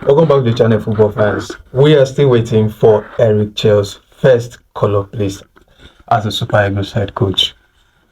Welcome back to the channel, football fans. We are still waiting for Eric Chell's first call up list as a Super Eagles head coach.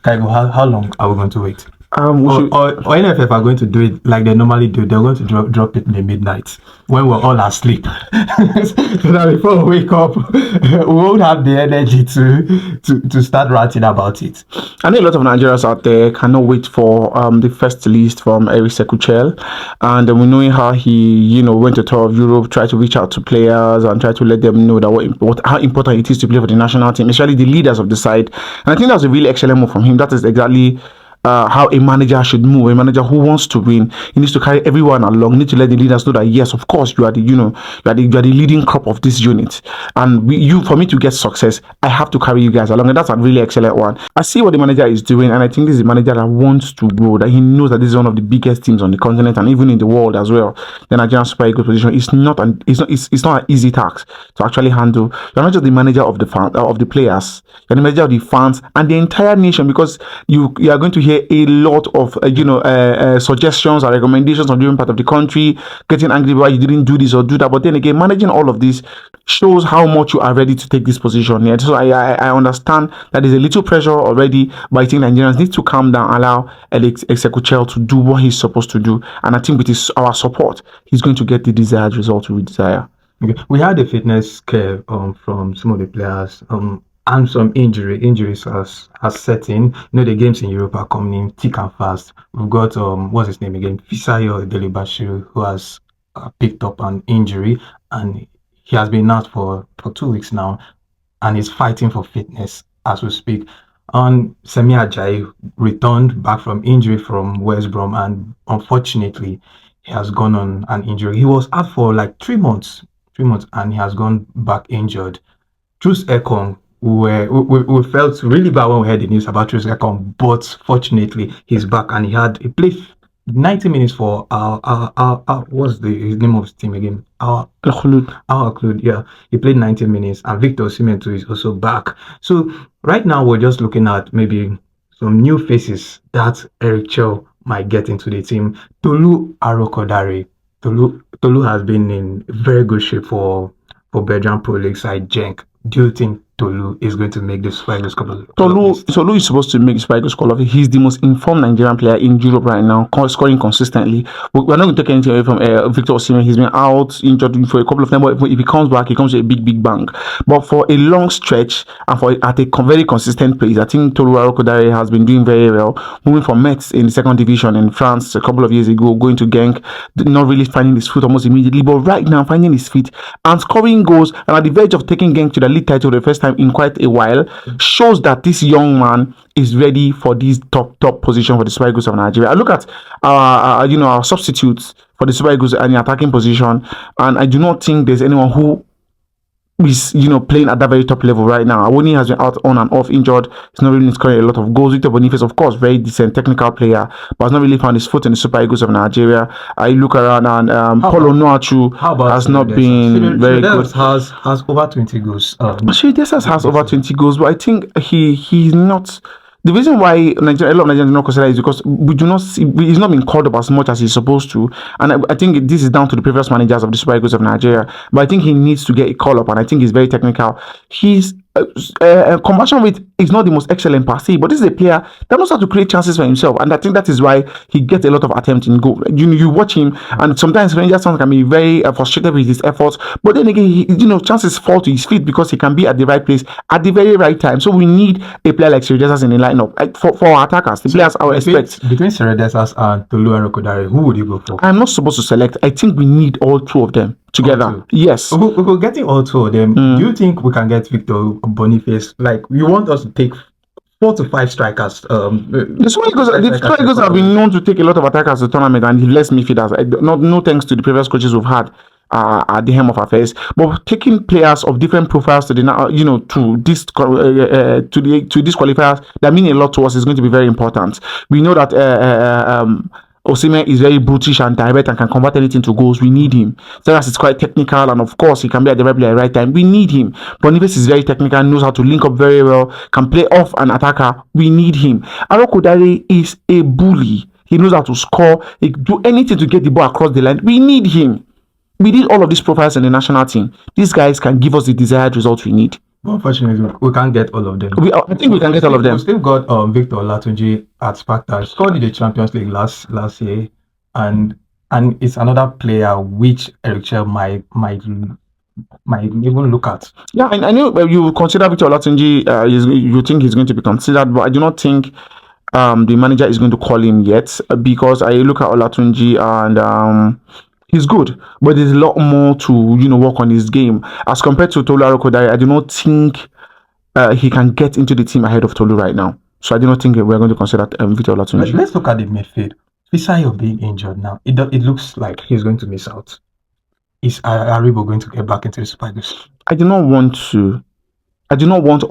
Kaigo, how long are we going to wait? Or NFF are going to do it like they normally do. They're going to drop it in the midnight when we're all asleep. So that before we wake up, we won't have the energy to start ranting about it. I know a lot of Nigerians out there cannot wait for the first list from Eric Sekuchel, and we knowing how he went to tour of Europe, tried to reach out to players and try to let them know that how important it is to play for the national team, especially the leaders of the side. And I think that's a really excellent move from him. That is exactly how a manager should move. A manager who wants to win, he needs to carry everyone along. You need to let the leaders know that yes, of course, you are the leading crop of this unit, and for me to get success, I have to carry you guys along. And that's a really excellent one. I see what the manager is doing, and I think this is a manager that wants to grow. That he knows that this is one of the biggest teams on the continent and even in the world as well. The Nigerian Super Eagles position is not an easy task to actually handle. You're not just the manager of the players. You're the manager of the fans and the entire nation, because you are going to hear a lot of suggestions or recommendations from different part of the country, getting angry why you didn't do this or do that. But then again, managing all of this shows how much you are ready to take this position. Yeah, so I understand that there's a little pressure already, but I think Nigerians need to calm down, allow Alex Sekuchel to do what he's supposed to do, and I think with our support, he's going to get the desired result we desire. Okay. We had a fitness scare from some of the players. And some injuries has set in. The games in Europe are coming in thick and fast. We've got what's his name again, Fisayo Delibashiru, who has picked up an injury, and he has been out for 2 weeks now, and he's fighting for fitness as we speak. And Semi Ajayi returned back from injury from West Brom, and unfortunately, he has gone on an injury. He was out for like 3 months, and he has gone back injured. Truce Ekong, we felt really bad when we heard the news about Truce Ekong, but fortunately he's back, and he played 90 minutes for what's his name of his team again? Al Khulud. Yeah, he played 90 minutes, and Victor Osimhen is also back. So right now we're just looking at maybe some new faces that Eric Chell might get into the team. Tolu Arokodare. Tolu has been in very good shape for Belgian Pro League side Genk. Do you think Tolu is going to make this Super Eagles Cup? Tolu is supposed to make the Super Eagles Cup. He's the most informed Nigerian player in Europe right now, scoring consistently. We're not going to take anything away from Victor Osimhen. He's been out injured for a couple of times, but if he comes back, he comes with a big bang. But for a long stretch and at a very consistent pace, I think Tolu Arokodare has been doing very well. Moving from Metz in the second division in France a couple of years ago, going to Genk, not really finding his feet almost immediately, but right now finding his feet and scoring goals, and at the verge of taking Genk to the league title the first time in quite a while, shows that this young man is ready for this top position for the Super Eagles of Nigeria. I look at our substitutes for the Super Eagles and the attacking position, and I do not think there's anyone who is playing at that very top level right now. Awoni has been out on and off injured. He's not really scoring a lot of goals. Victor Boniface, of course, very decent technical player, but has not really found his foot in the Super Eagles of Nigeria. I look around and Paul Onuachu has not been very good. Has over 20 goals. Desas has over 20 goals, but I think he's not. The reason why a lot of Nigerians do not consider it is because he's not been called up as much as he's supposed to. And I think this is down to the previous managers of the Super Eagles of Nigeria. But I think he needs to get a call up, and I think he's very technical. His conversion rate is not the most excellent per se, but this is a player that knows how to create chances for himself, and I think that is why he gets a lot of attempts in goal. You watch him, and sometimes Rangers fans can be very frustrated with his efforts, but then again, chances fall to his feet because he can be at the right place at the very right time. So we need a player like Seredesas in the lineup for our attackers, the players I would expect. Between Seredesas and Tolu Arokodare, who would you go for? I'm not supposed to select. I think we need all two of them together. Yes. We're getting all two of them. Do you think we can get Victor Boniface? Like, you want us to take 4 to 5 strikers? The Super Eagles have been known to take a lot of attackers to the tournament and less midfielders. No thanks to the previous coaches we've had at the helm of affairs, but taking players of different profiles to these qualifiers that mean a lot to us is going to be very important. We know that Osimhen is very brutish and direct and can convert anything to goals. We need him. Seredesas is quite technical, and of course he can be at the right place at the right time. We need him. Boniface is very technical, knows how to link up very well, can play off an attacker. We need him. Arokodare is a bully. He knows how to score. He can do anything to get the ball across the line. We need him. We need all of these profiles in the national team. These guys can give us the desired results we need. But unfortunately, we can't get all of them. I think we can get all of them. We still got Victor Olatunji at Sparta. Scored in the Champions League last year, and it's another player which Eric Chell might even look at. Yeah, I know you consider Victor Olatunji. You think he's going to be considered, but I do not think the manager is going to call him yet, because I look at Olatunji and he's good, but there's a lot more to work on his game as compared to Tolu Arokodare. I do not think he can get into the team ahead of Tolu right now. So I do not think we're going to consider Victor Olatunji. Let's look at the midfield. Fisayo being injured now, it looks like he's going to miss out. Is Aribo going to get back into the Super Eagles? I do not want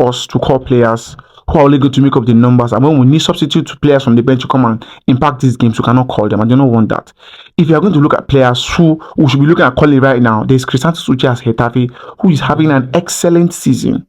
us to call players who are only going to make up the numbers, and when we need substitute players from the bench to come and impact these games, we cannot call them. I do not want that. If you are going to look at players who we should be looking at calling right now, there's Crisanto Uche as Hetafe, who is having an excellent season.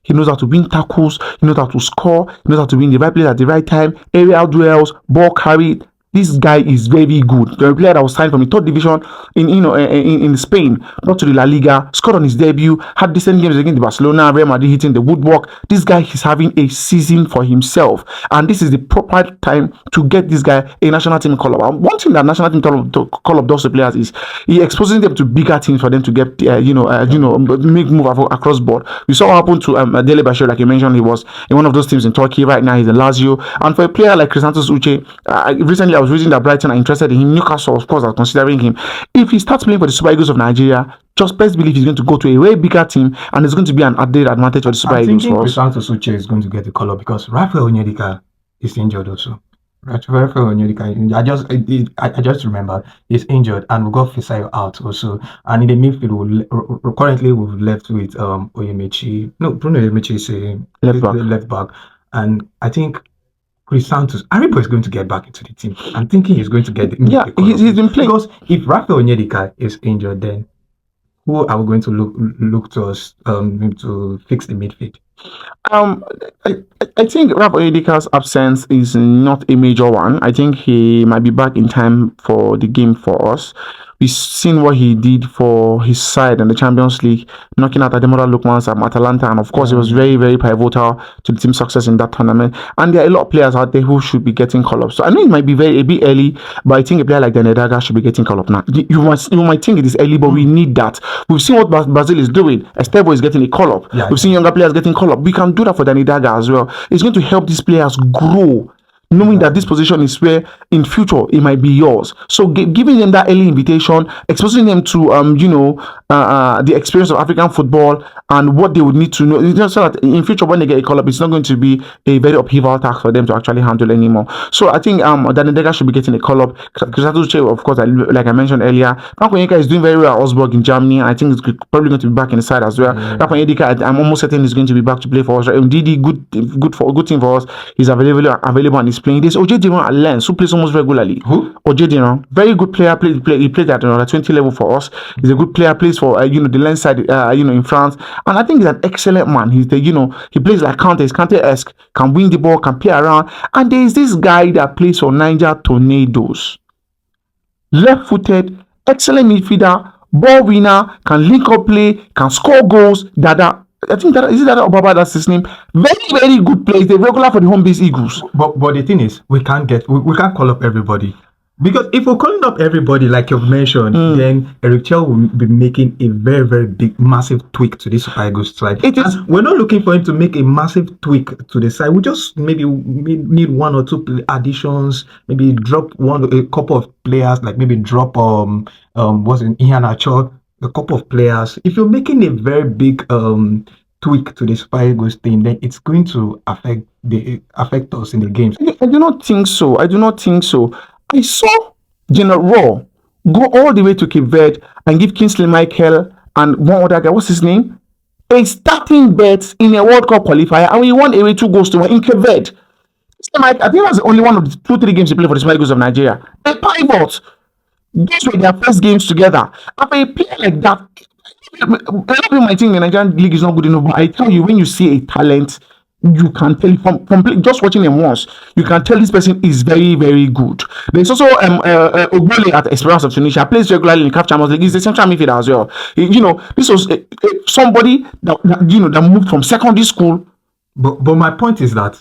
He knows how to win tackles, he knows how to score, he knows how to win the right place at the right time, aerial duels, ball carried. This guy is very good. The player that was signed from the third division in Spain, brought to the La Liga, scored on his debut, had decent games against Barcelona, Real Madrid, hitting the woodwork. This guy is having a season for himself, and this is the proper time to get this guy a national team call-up. And one thing that national team call-up does to players is he exposes them to bigger teams for them to get make move across board. We saw what happened to Dele Bashir, like you mentioned. He was in one of those teams in Turkey. Right now he's in Lazio, and for a player like Crisanto Uche, recently I was reading that Brighton are interested in him. Newcastle, of course, are considering him. If he starts playing for the Super Eagles of Nigeria, just best believe he's going to go to a way bigger team, and it's going to be an added advantage for the Super Eagles. I think Crisanto Uche is going to get the call-up because Raphael Onyedika is injured also. Raphael Onyedika, I just remember he's injured, and we got Fisayo out also. And in the midfield, currently we've left with Oyèméchi. No, Bruno Oyèméchi is a left back, and I think Crisanto Aribo is going to get back into the team. I'm thinking he's going to get the he's been playing. Because if Raphael Onyedika is injured, then who are we going to look to us to fix the midfield? I think Raphael Onyedika's absence is not a major one. I think he might be back in time for the game for us. We've seen what he did for his side in the Champions League, knocking out Ademola Lookman's Atalanta, and of course, it was very, very pivotal to the team's success in that tournament. And there are a lot of players out there who should be getting call-ups. So I know it might be a bit early, but I think a player like Daniel Daga should be getting call-up now. You might think it is early, but we need that. We've seen what Brazil is doing. Estevo is getting a call-up. We've seen younger players getting call-up. We can do that for Daniel Daga as well. It's going to help these players grow, knowing that this position is where in future it might be yours. So giving them that early invitation, exposing them to the experience of African football and what they would need to know, so that in future when they get a call up, it's not going to be a very upheaval task for them to actually handle anymore. So I think Daniel Daga should be getting a call up. Crisanto Uche, of course, like I mentioned earlier, Frank Onyeka is doing very well at Augsburg in Germany, and I think he's probably going to be back in the side as well. Raphael Onyedika, I'm almost certain he's going to be back to play for us. Ndidi, good thing for us. He's available and he's playing. There's Ojedinran at Lens, who plays almost regularly. Who? Ojedinran, very good player. He played at another 20 level for us. He's a good player. Plays for the Lens side, in France, and I think he's an excellent man. He's he plays like Kante-esque, can win the ball, can play around. And there is this guy that plays for Niger Tornadoes, left-footed, excellent midfielder, ball winner, can link up play, can score goals. I think that is it. That Obaba, that's his name. Very, very good player. They're regular for the home base Eagles. But the thing is, we can't call up everybody, because if we're calling up everybody like you've mentioned, then Eric Chell will be making a very, very big, massive tweak to this Super Eagles side. We're not looking for him to make a massive tweak to the side. We just maybe need one or two additions. Maybe drop a couple of players, like maybe drop Ian Acho. A couple of players. If you're making a very big tweak to the Super Eagles team, then it's going to affect us in the games. I do not think so. I saw General Raw go all the way to Cape Verde and give Kingsley Michael and one other guy, what's his name, a starting bet in a World Cup qualifier, and we won away 2 goals to 1 in Cape Verde. I think that was only one of the 2-3 games he played for the Super Eagles of Nigeria. A pivot. These were their first games together. After a player like that, a lot of people might think the Nigerian league is not good enough, but I tell you, when you see a talent you can tell from just watching him once, you can tell this person is very, very good. There's also Ogbole at Esperance of Tunisia, plays regularly in CAF Champions League. He's a central midfielder as well. This was somebody that moved from secondary school. But my point is that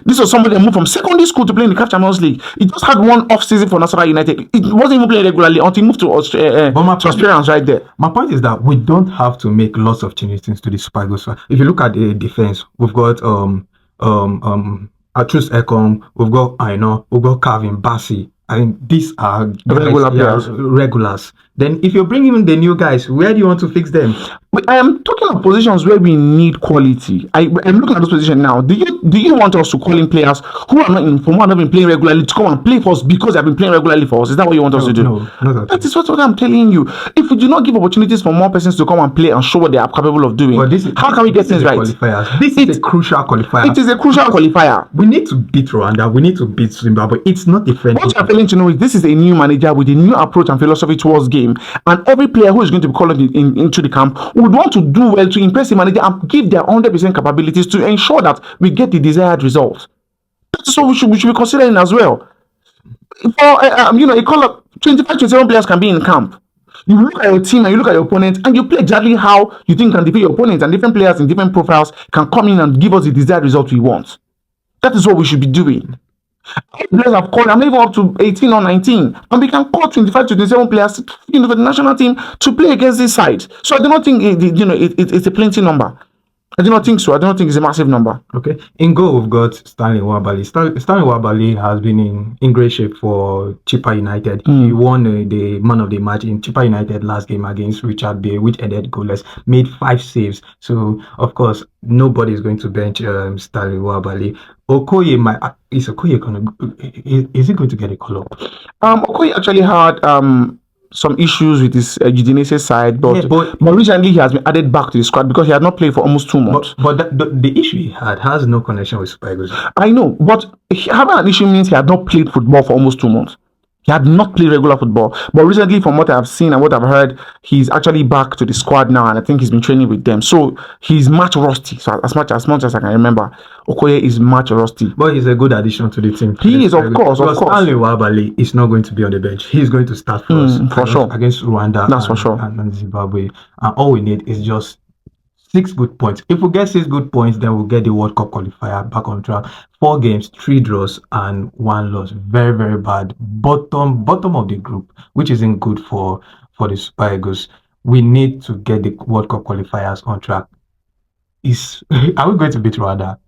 this was somebody that moved from secondary school to play in the CAF Champions League. He just had one off season for Nasarawa United. It wasn't even playing regularly until he moved to Experience right there. My point is that we don't have to make lots of changes to the Super Eagles. If you look at the defense, we've got Atrus Ekong, we've got Aino, we've got Calvin Bassey. I mean, these are regulars. Then, if you're bringing in the new guys, where do you want to fix them? I am talking of positions where we need quality. I'm looking at this position now. Do you want us to call in players who are not been playing regularly to come and play for us because they've been playing regularly for us? Is that what you want us to do? No, that is what I'm telling you. If we do not give opportunities for more persons to come and play and show what they are capable of doing, how can we get things right? This is a crucial qualifier. It is a crucial qualifier. We need to beat Rwanda. We need to beat Zimbabwe. It's not a friendly. What you're failing to know is this is a new manager with a new approach and philosophy towards game, and every player who is going to be called into the camp would want to do well to impress the manager and give their 100% capabilities to ensure that we get the desired result. That's what we should be considering as well. For a call-up, 25-27 players can be in camp. You look at your team and you look at your opponent and you play exactly how you think can defeat your opponent, and different players in different profiles can come in and give us the desired result we want. That is what we should be doing. Players have called, I'm even up to 18 or 19, and we can call 25-27 players for the national team to play against this side. So I do not think it's a plenty number. I do not think so. I do not think it's a massive number. Okay. In goal, we've got Stanley Nwabali. Stanley Nwabali has been in great shape for Chippa United. He won the man of the match in Chippa United last game against Richard Bay, which ended goalless. Made 5 saves. So, of course, nobody is going to bench Stanley Nwabali. Okoye, is he going to get a call up? Okoye actually had some issues with his Udinese side, but recently he has been added back to the squad because he had not played for almost 2 months. But the issue he had has no connection with Super Eagles. I know, but having an issue means he had not played football for almost 2 months. He had not played regular football, but recently, from what I've seen and what I've heard, he's actually back to the squad now, and I think he's been training with them. So he's match rusty. So as much as I can remember, Okoye is match rusty. But he's a good addition to the team. He is, of course. Stanley Nwabali is not going to be on the bench. He's going to start for us against Rwanda. That's for sure. And Zimbabwe. And all we need is just 6 good points. If we get 6 good points, then we'll get the World Cup qualifier back on track. 4 games, 3 draws, and 1 loss. Very, very bad. Bottom of the group, which isn't good for the Super Eagles. We need to get the World Cup qualifiers on track. Are we going to beat Rwanda?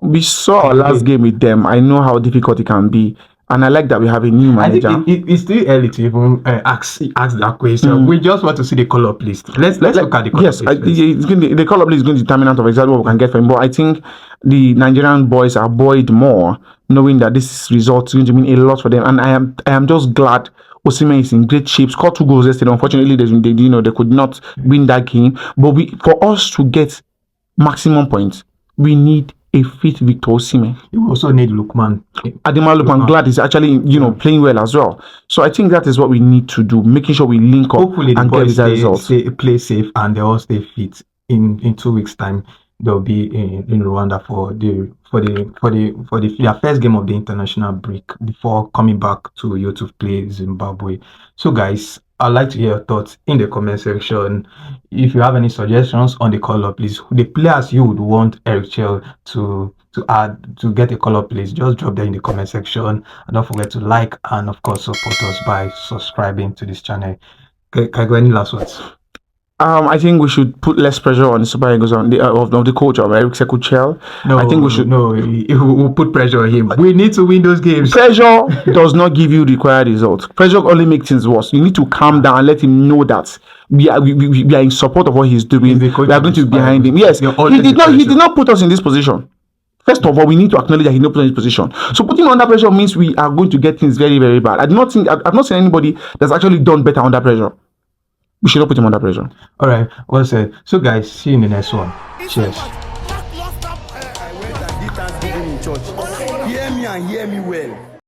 We saw our last game with them. I know how difficult it can be. And I like that we have a new manager. I think it's still early to even ask that question. We just want to see the call-up list. Let's look at the call-up list. The call-up list is going to be determinant of exactly what we can get from him. But I think the Nigerian boys are buoyed more, knowing that this result is going to mean a lot for them. And I am just glad Osimhen is in great shape. Scored 2 goals yesterday. Unfortunately, they could not win that game. But for us to get maximum points, we need a fit Victor Osimhen. You also need Lukman. Ademola Lookman, glad is actually playing well as well. So I think that is what we need to do, making sure we link up. Hopefully and get the results. Play safe and they all stay fit. In 2 weeks' time, they'll be in Rwanda for their first game of the international break before coming back to Uyo to play Zimbabwe. So guys, I'd like to hear your thoughts in the comment section. If you have any suggestions on the call-up list, the players you would want Eric Chell to add to get a call-up list, just drop them in the comment section. And don't forget to like and of course support us by subscribing to this channel. Can I go any last words? I think we should put less pressure on the Super Eagles of the coach of Eric Sekou-Chel. No, I think we should. No, we'll put pressure on him. We need to win those games. Pressure does not give you the required results. Pressure only makes things worse. You need to calm down and let him know that we are in support of what he's doing. We are going to be behind him. Yes, he did not put us in this position. First of all, we need to acknowledge that he's not put in this position. So putting him under pressure means we are going to get things very, very bad. I've not seen anybody that's actually done better under pressure. We should not put him under pressure. All right, well said. So guys, see you in the next one. Cheers. Hear me and hear me well.